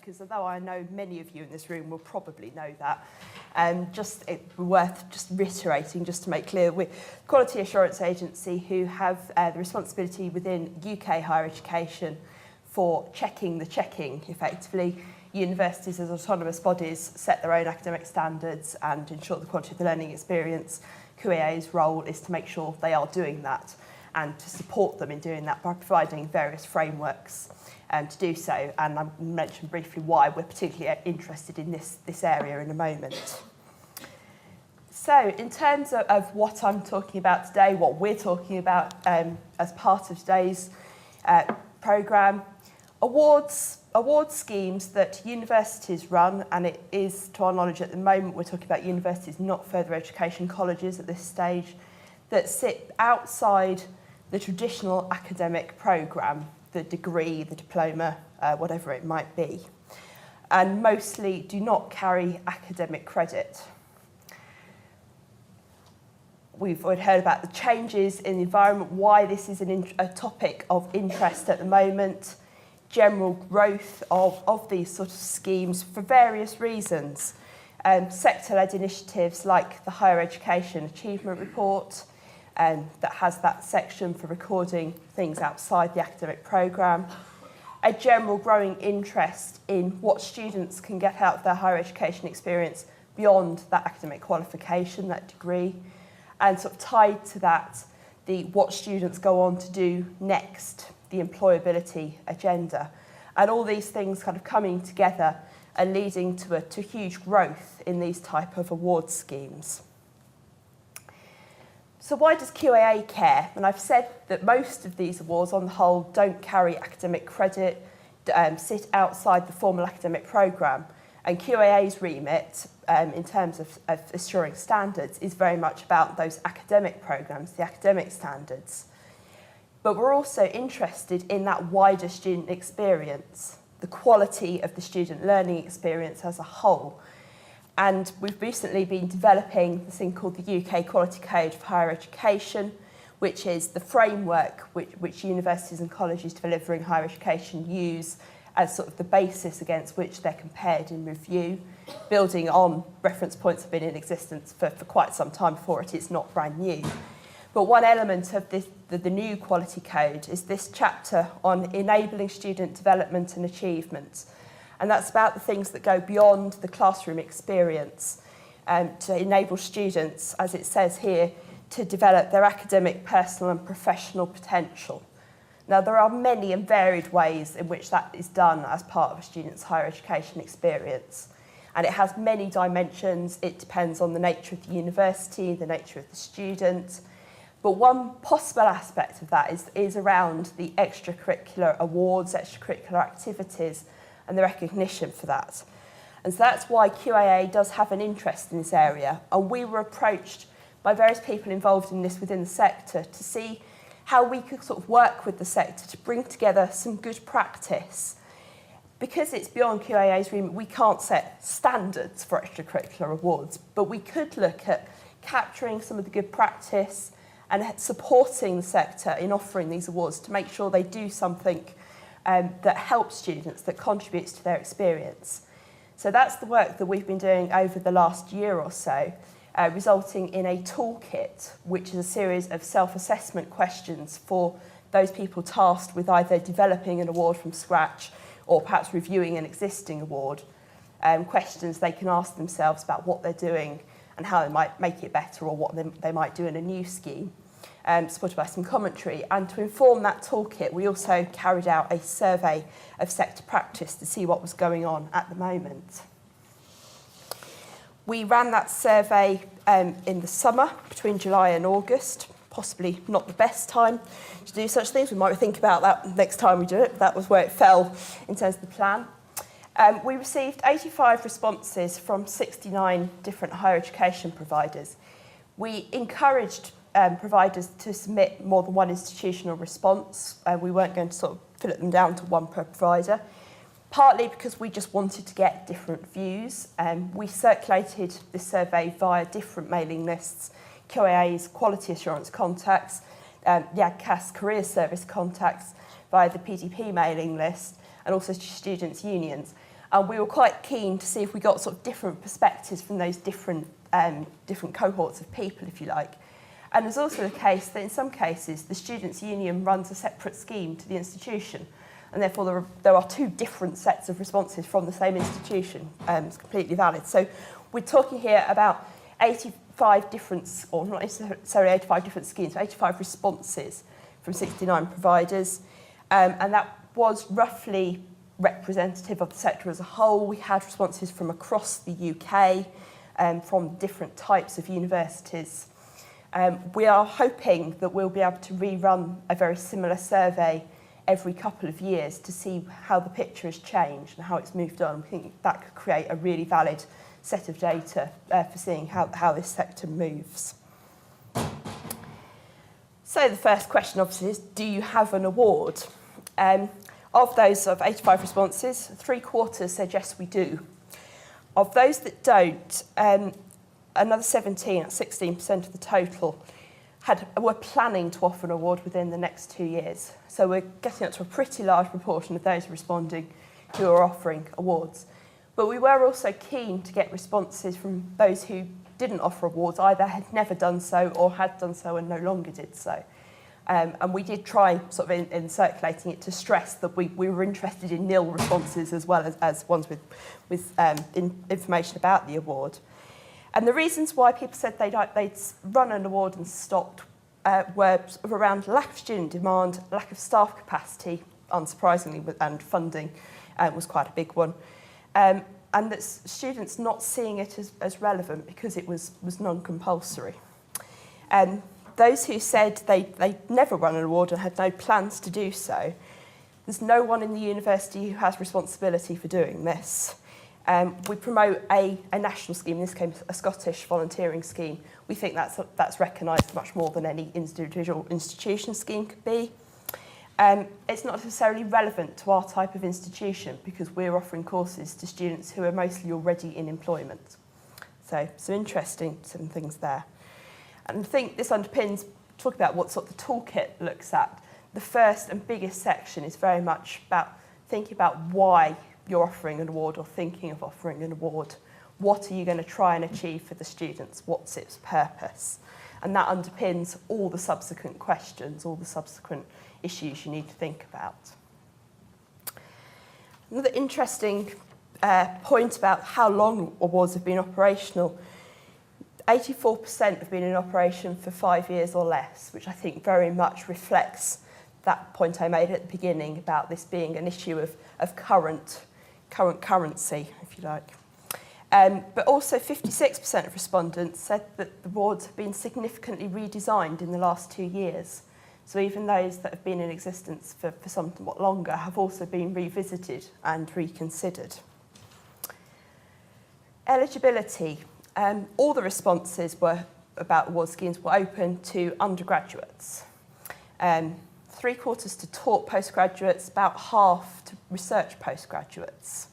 because although I know many of you in this room will probably know that, it's worth just reiterating, just to make clear, we're the Quality Assurance Agency who have the responsibility within UK higher education for checking the checking, effectively. Universities as autonomous bodies set their own academic standards and ensure the quality of the learning experience. QAA's role is to make sure they are doing that and to support them in doing that by providing various frameworks to do so. And I'll mention briefly why we're particularly interested in this area in a moment. So in terms of what I'm talking about today, what we're talking about as part of today's programme, award schemes that universities run, and it is, to our knowledge at the moment, we're talking about universities, not further education colleges at this stage, that sit outside the traditional academic programme, the degree, the diploma, whatever it might be, and mostly do not carry academic credit. We've already heard about the changes in the environment, why this is a topic of interest at the moment, general growth of these sort of schemes for various reasons. Sector-led initiatives like the Higher Education Achievement Report, that has that section for recording things outside the academic programme, a general growing interest in what students can get out of their higher education experience beyond that academic qualification, that degree, and sort of tied to that, what students go on to do next, the employability agenda. And all these things kind of coming together and leading to huge growth in these type of award schemes. So why does QAA care? And I've said that most of these awards on the whole don't carry academic credit, sit outside the formal academic programme. And QAA's remit, in terms of assuring standards, is very much about those academic programmes, the academic standards. But we're also interested in that wider student experience, the quality of the student learning experience as a whole. And we've recently been developing this thing called the UK Quality Code for Higher Education, which is the framework which universities and colleges delivering higher education use as sort of the basis against which they're compared in review, building on reference points that have been in existence for quite some time before it. It's not brand new. But one element of the new quality code is this chapter on enabling student development and achievement. And that's about the things that go beyond the classroom experience to enable students, as it says here, to develop their academic, personal and professional potential. Now, there are many and varied ways in which that is done as part of a student's higher education experience. And it has many dimensions. It depends on the nature of the university, the nature of the student. But one possible aspect of that is around the extracurricular awards, extracurricular activities, and the recognition for that. And so that's why QAA does have an interest in this area. And we were approached by various people involved in this within the sector to see how we could sort of work with the sector to bring together some good practice. Because it's beyond QAA's remit, we can't set standards for extracurricular awards, but we could look at capturing some of the good practice and supporting the sector in offering these awards to make sure they do something that helps students, that contributes to their experience. So that's the work that we've been doing over the last year or so, resulting in a toolkit, which is a series of self-assessment questions for those people tasked with either developing an award from scratch or perhaps reviewing an existing award. Questions they can ask themselves about what they're doing and how they might make it better or what they might do in a new scheme. Supported by some commentary. And to inform that toolkit, we also carried out a survey of sector practice to see what was going on at the moment. We ran that survey in the summer, between July and August, possibly not the best time to do such things. We might think about that next time we do it. That was where it fell in terms of the plan. We received 85 responses from 69 different higher education providers. We encouraged providers to submit more than one institutional response. We weren't going to sort of fillet them down to one per provider, partly because we just wanted to get different views. We circulated this survey via different mailing lists, QAA's quality assurance contacts, the AGCAS career service contacts via the PDP mailing list, and also students' unions. And we were quite keen to see if we got sort of different perspectives from those different cohorts of people, if you like. And there's also the case that in some cases, the Students' Union runs a separate scheme to the institution, and therefore there are two different sets of responses from the same institution. It's completely valid. So we're talking here about 85 different, or not necessarily 85 different schemes, 85 responses from 69 providers, and that was roughly representative of the sector as a whole. We had responses from across the UK, from different types of universities. We are hoping that we'll be able to rerun a very similar survey every couple of years to see how the picture has changed and how it's moved on. We think that could create a really valid set of data for seeing how this sector moves. So the first question obviously is, do you have an award? Of those 85 responses, 3/4 said yes, we do. Of those that don't, another 17, that's 16% of the total, were planning to offer an award within the next 2 years. So we're getting up to a pretty large proportion of those responding who are offering awards. But we were also keen to get responses from those who didn't offer awards, either had never done so or had done so and no longer did so. And we did try, sort of in circulating it, to stress that we were interested in nil responses as well as ones with information about the award. And the reasons why people said they'd run an award and stopped were sort of around lack of student demand, lack of staff capacity, unsurprisingly, and funding was quite a big one. And that students not seeing it as relevant because it was non-compulsory. Those who said they'd never run an award and had no plans to do so, there's no one in the university who has responsibility for doing this. We promote a national scheme, in this case a Scottish volunteering scheme. We think that's recognised much more than any individual institution scheme could be. It's not necessarily relevant to our type of institution because we're offering courses to students who are mostly already in employment. So some interesting things there. And I think this underpins, talking about what sort of the toolkit looks at. The first and biggest section is very much about thinking about why you're offering an award or thinking of offering an award. What are you going to try and achieve for the students? What's its purpose? And that underpins all the subsequent questions, all the subsequent issues you need to think about. Another interesting point about how long awards have been operational. 84% have been in operation for 5 years or less, which I think very much reflects that point I made at the beginning about this being an issue of current currency, if you like. But also 56% of respondents said that the awards have been significantly redesigned in the last 2 years. So even those that have been in existence for somewhat longer have also been revisited and reconsidered. Eligibility. All the responses about award schemes were open to undergraduates. 3/4 to taught postgraduates, about half to research postgraduates.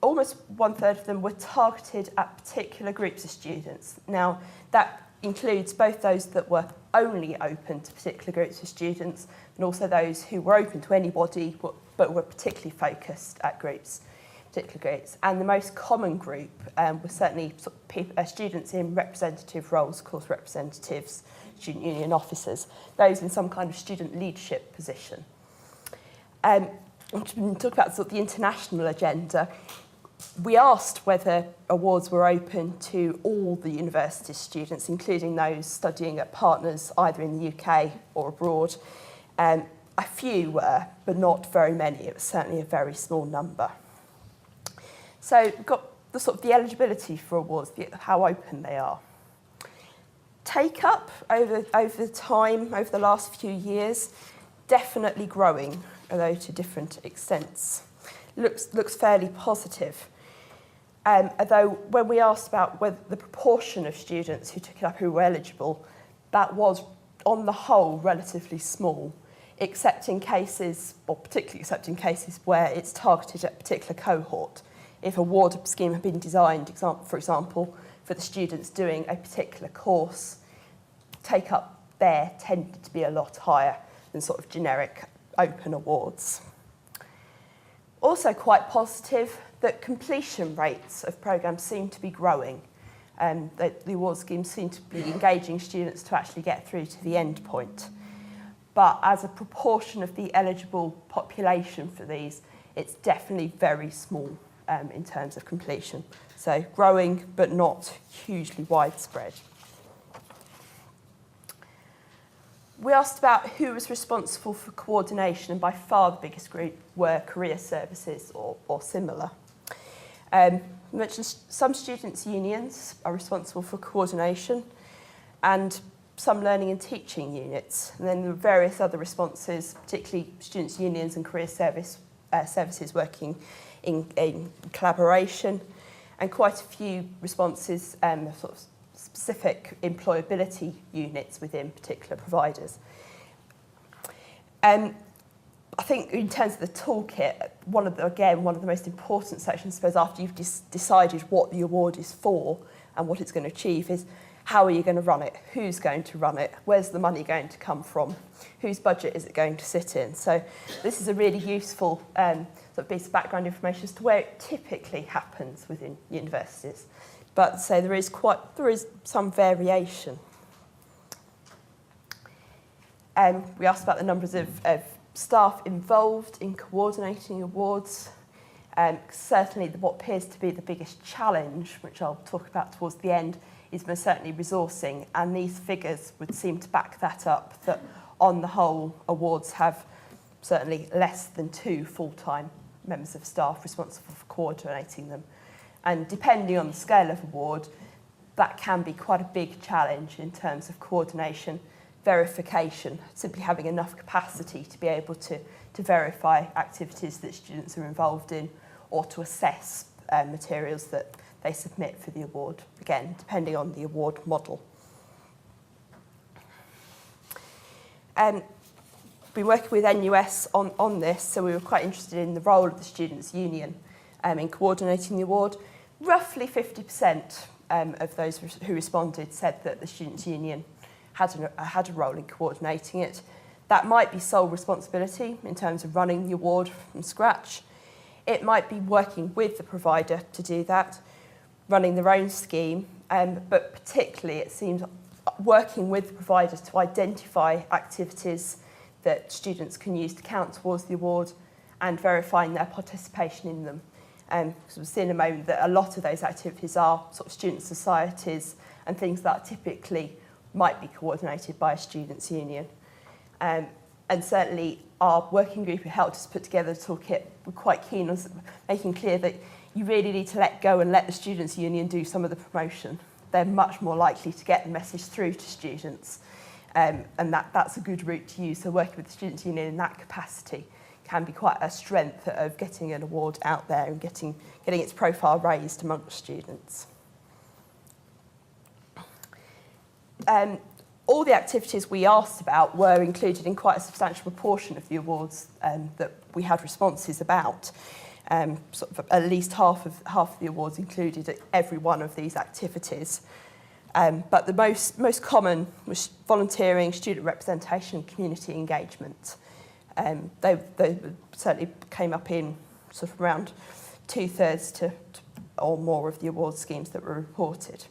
Almost 1/3 of them were targeted at particular groups of students. Now, that includes both those that were only open to particular groups of students and also those who were open to anybody but were particularly focused at particular groups. And the most common group was certainly sort of students in representative roles, course representatives, student union officers, those in some kind of student leadership position. When we talk about sort of the international agenda, we asked whether awards were open to all the university students, including those studying at partners either in the UK or abroad. A few were, but not very many. It was certainly a very small number. So we've got the sort of the eligibility for awards, how open they are. Take up over time, over the last few years, definitely growing, although to different extents. Looks fairly positive. Although when we asked about whether the proportion of students who took it up who were eligible, that was on the whole relatively small, except in cases, or particularly except in cases where it's targeted at a particular cohort. If a award scheme had been designed, for example, for the students doing a particular course, take up there tended to be a lot higher than sort of generic open awards. Also quite positive that completion rates of programmes seem to be growing. The award schemes seem to be engaging students to actually get through to the end point. But as a proportion of the eligible population for these, it's definitely very small in terms of completion. So growing, but not hugely widespread. We asked about who was responsible for coordination, and by far the biggest group were career services or similar. We mentioned some students' unions are responsible for coordination, and some learning and teaching units. And then there were various other responses, particularly students' unions and career services working in collaboration, and quite a few responses, sort of specific employability units within particular providers. I think in terms of the toolkit, one of the most important sections, I suppose, after you've decided what the award is for and what it's going to achieve, is how are you going to run it? Who's going to run it? Where's the money going to come from? Whose budget is it going to sit in? So this is a really useful sort of piece of background information as to where it typically happens within universities. But so there is some variation. We asked about the numbers of staff involved in coordinating awards. Certainly what appears to be the biggest challenge, which I'll talk about towards the end, is most certainly resourcing, and these figures would seem to back that up, that on the whole awards have certainly less than 2 full-time members of staff responsible for coordinating them. And depending on the scale of award, that can be quite a big challenge in terms of coordination, verification, simply having enough capacity to be able to verify activities that students are involved in, or to assess materials that they submit for the award, again, depending on the award model. Been working with NUS on this, so we were quite interested in the role of the Students' Union in coordinating the award. Roughly 50% of those who responded said that the Students' Union had a role in coordinating it. That might be sole responsibility in terms of running the award from scratch. It might be working with the provider to do that, running their own scheme, but particularly it seems working with the provider to identify activities that students can use to count towards the award and verifying their participation in them. Because we'll see in a moment that a lot of those activities are sort of student societies and things that typically might be coordinated by a students' union. And certainly our working group who helped us put together the toolkit were quite keen on making clear that you really need to let go and let the students' union do some of the promotion. They're much more likely to get the message through to students, and that's a good route to use. So working with the students' union in that capacity can be quite a strength of getting an award out there and getting its profile raised amongst students. All the activities we asked about were included in quite a substantial proportion of the awards that we had responses about. Sort of at least half of the awards included every one of these activities. But the most common was volunteering, student representation, and community engagement. They certainly came up in sort of around 2/3 to or more of the award schemes that were reported.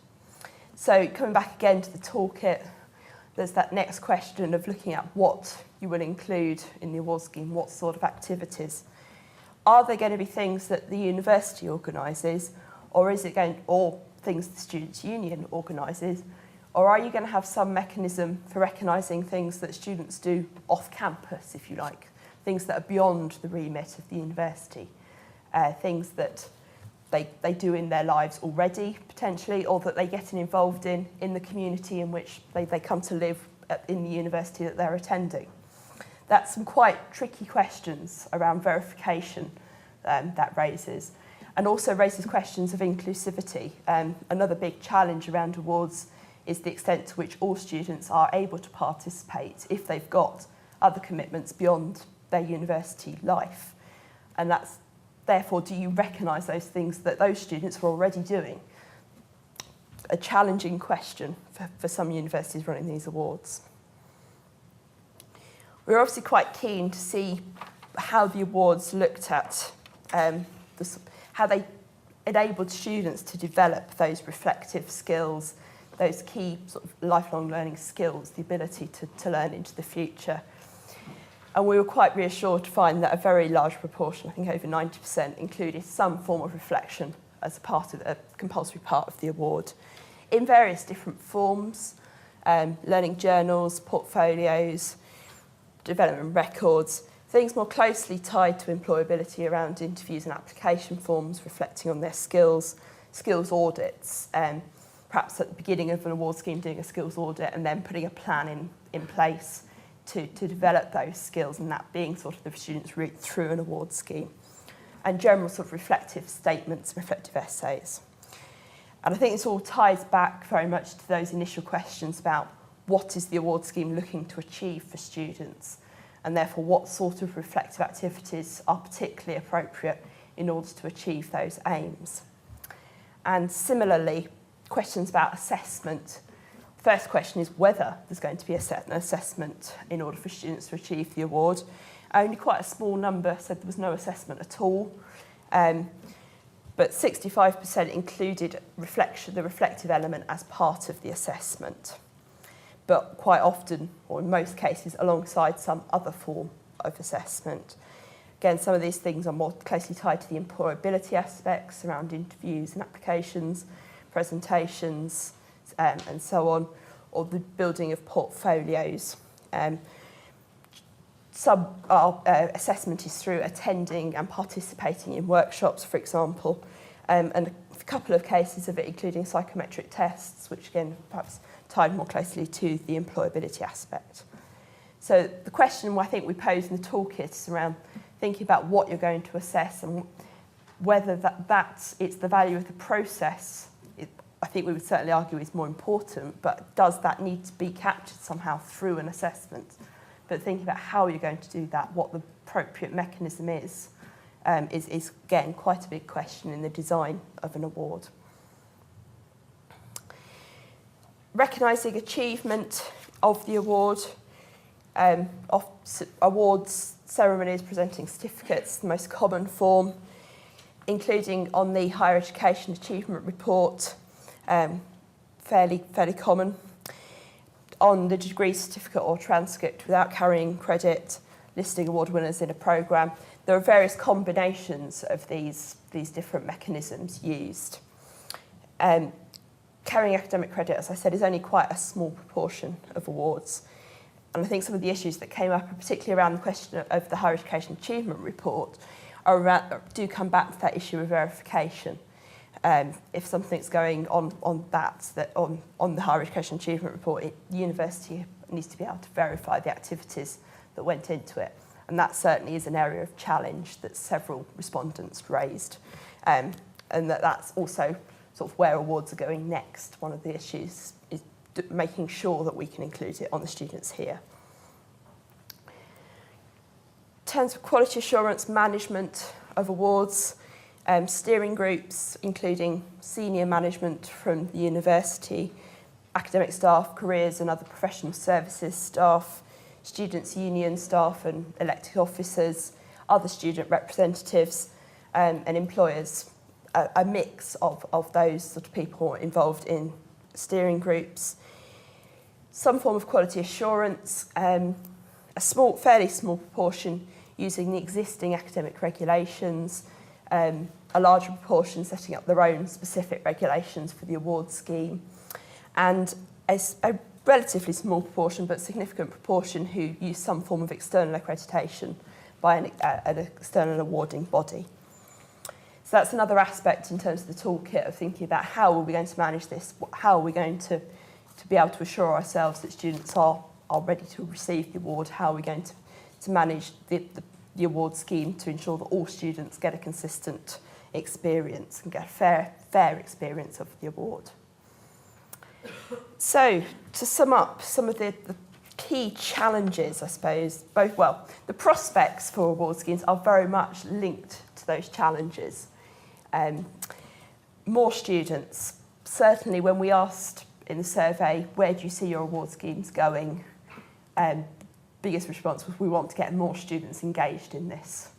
So coming back again to the toolkit, there's that next question of looking at what you will include in the award scheme, what sort of activities. Are there going to be things that the university organises, or things the Students' Union organises, or are you going to have some mechanism for recognising things that students do off campus, if you like, things that are beyond the remit of the university, things that they do in their lives already, potentially, or that they get involved in the community in which they come to live in the university that they're attending? That's some quite tricky questions around verification that raises, and also raises questions of inclusivity. Another big challenge around awards is the extent to which all students are able to participate if they've got other commitments beyond their university life. And that's, therefore, do you recognise those things that those students were already doing? A challenging question for some universities running these awards. We're obviously quite keen to see how the awards looked at how they enabled students to develop those reflective skills, those key sort of lifelong learning skills, the ability to learn into the future. And we were quite reassured to find that a very large proportion, I think over 90%, included some form of reflection as a part of a compulsory part of the award, in various different forms, learning journals, portfolios, development records, things more closely tied to employability around interviews and application forms, reflecting on their skills audits, perhaps at the beginning of an award scheme doing a skills audit and then putting a plan in place to develop those skills, and that being sort of the student's route through an award scheme, and general sort of reflective statements, reflective essays. And I think this all ties back very much to those initial questions about what is the award scheme looking to achieve for students, and therefore what sort of reflective activities are particularly appropriate in order to achieve those aims. And similarly, questions about assessment. First question is whether there's going to be an assessment in order for students to achieve the award. Only quite a small number said there was no assessment at all, but 65% included the reflective element as part of the assessment, but quite often, or in most cases, alongside some other form of assessment. Again, some of these things are more closely tied to the employability aspects around interviews and applications, presentations, and so on, or the building of portfolios. Some assessment is through attending and participating in workshops, for example, and a couple of cases of it including psychometric tests, which again perhaps tied more closely to the employability aspect. So the question I think we pose in the toolkit is around thinking about what you're going to assess and whether it's the value of the process. I think we would certainly argue is more important, but does that need to be captured somehow through an assessment? But thinking about how you're going to do that, what the appropriate mechanism is again quite a big question in the design of an award. Recognising achievement of the award, awards ceremonies, presenting certificates, the most common form, including on the Higher Education Achievement Report, fairly common. On the degree certificate or transcript without carrying credit, listing award winners in a programme. There are various combinations of these different mechanisms used. Carrying academic credit, as I said, is only quite a small proportion of awards. And I think some of the issues that came up, particularly around the question of the Higher Education Achievement Report, do come back to that issue of verification. If something's going on the Higher Education Achievement Report, the university needs to be able to verify the activities that went into it. And that certainly is an area of challenge that several respondents raised. And that's also sort of where awards are going next. One of the issues is making sure that we can include it on the students here. In terms of quality assurance management of awards, steering groups, including senior management from the university, academic staff, careers and other professional services staff, students' union staff and elected officers, other student representatives and employers, a mix of those sort of people involved in steering groups. Some form of quality assurance, a fairly small proportion using the existing academic regulations, a larger proportion setting up their own specific regulations for the award scheme, and a relatively small proportion but significant proportion who use some form of external accreditation by an external awarding body. So that's another aspect in terms of the toolkit of thinking about how are we going to manage this, how are we going to be able to assure ourselves that students are ready to receive the award, how are we going to manage the award scheme to ensure that all students get a consistent experience and get a fair experience of the award. So, to sum up some of the key challenges, I suppose, the prospects for award schemes are very much linked to those challenges. More students, certainly when we asked in the survey, where do you see your award schemes going? Biggest response was we want to get more students engaged in this.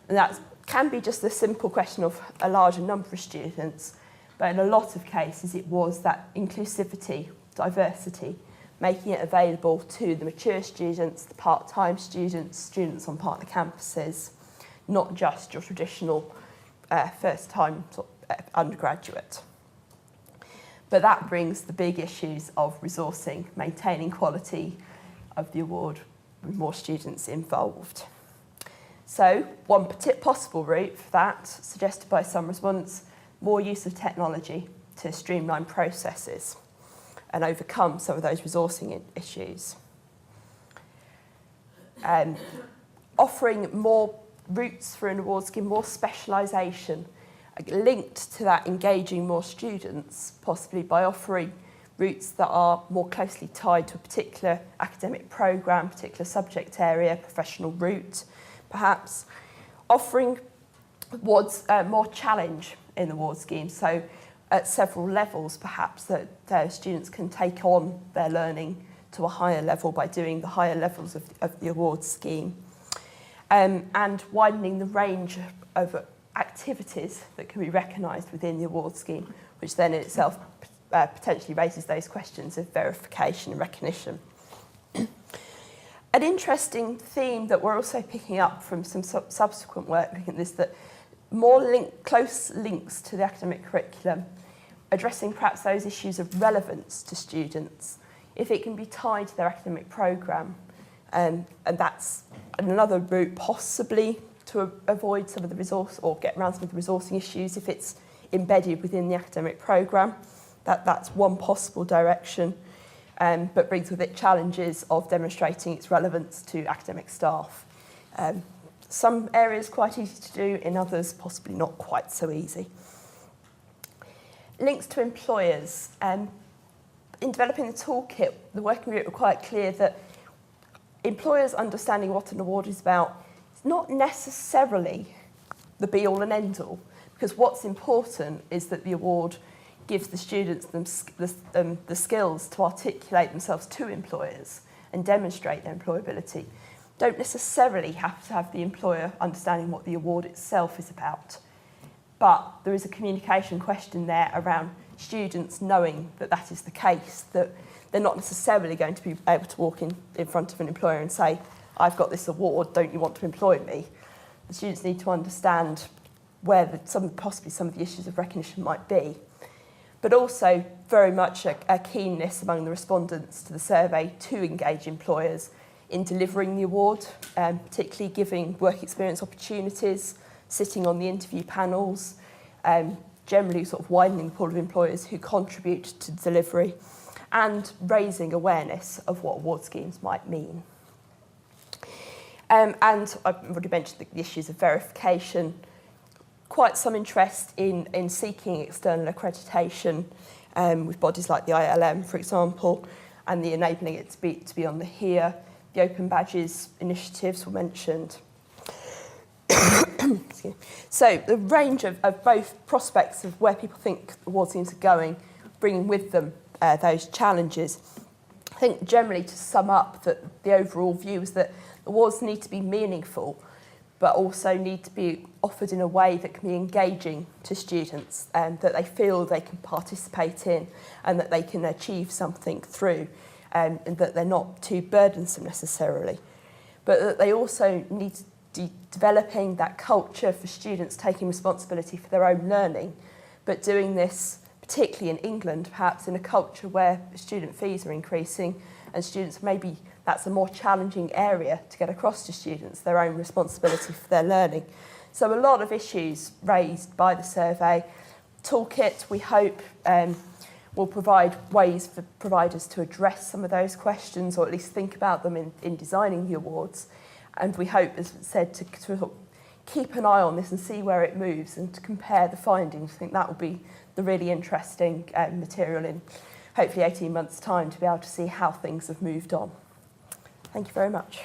And that's can be just the simple question of a larger number of students, but in a lot of cases it was that inclusivity, diversity, making it available to the mature students, the part-time students, students on partner campuses, not just your traditional first-time undergraduate. But that brings the big issues of resourcing, maintaining quality of the award with more students involved. So one possible route for that, suggested by some respondents, more use of technology to streamline processes and overcome some of those resourcing issues. Offering more routes for an award scheme, more specialisation, linked to that engaging more students, possibly by offering routes that are more closely tied to a particular academic programme, particular subject area, professional route, perhaps. Offering awards more challenge in the award scheme, so at several levels perhaps that students can take on their learning to a higher level by doing the higher levels of the award scheme. And widening the range of activities that can be recognised within the award scheme, which then in itself potentially raises those questions of verification and recognition. An interesting theme that we're also picking up from some subsequent work looking at this, that more close links to the academic curriculum, addressing perhaps those issues of relevance to students, if it can be tied to their academic programme. And that's another route possibly to avoid some of the resource or get around some of the resourcing issues if it's embedded within the academic programme. That's one possible direction, but brings with it challenges of demonstrating its relevance to academic staff. Some areas quite easy to do, in others possibly not quite so easy. Links to employers. In developing the toolkit, the working group were quite clear that employers understanding what an award is about is not necessarily the be-all and end-all, because what's important is that the award gives the students the skills to articulate themselves to employers and demonstrate their employability. Don't necessarily have to have the employer understanding what the award itself is about. But there is a communication question there around students knowing that that is the case, that they're not necessarily going to be able to walk in front of an employer and say, I've got this award, don't you want to employ me? The students need to understand where possibly some of the issues of recognition might be. But also very much a keenness among the respondents to the survey to engage employers in delivering the award, particularly giving work experience opportunities, sitting on the interview panels, generally sort of widening the pool of employers who contribute to delivery, and raising awareness of what award schemes might mean. And I've already mentioned the issues of verification, quite some interest in seeking external accreditation with bodies like the ILM, for example, and the enabling it to be on the HERE. The Open Badges initiatives were mentioned. So the range of both prospects of where people think award schemes are going, bringing with them those challenges. I think generally to sum up that the overall view is that awards need to be meaningful, but also need to be offered in a way that can be engaging to students and that they feel they can participate in and that they can achieve something through, and that they're not too burdensome necessarily. But that they also need to be developing that culture for students taking responsibility for their own learning, but doing this particularly in England, perhaps in a culture where student fees are increasing and students maybe that's a more challenging area to get across to students, their own responsibility for their learning. So a lot of issues raised by the survey. Toolkit, we hope, will provide ways for providers to address some of those questions, or at least think about them in designing the awards. And we hope, as I said, to keep an eye on this and see where it moves and to compare the findings. I think that will be the really interesting material in hopefully 18 months' time to be able to see how things have moved on. Thank you very much.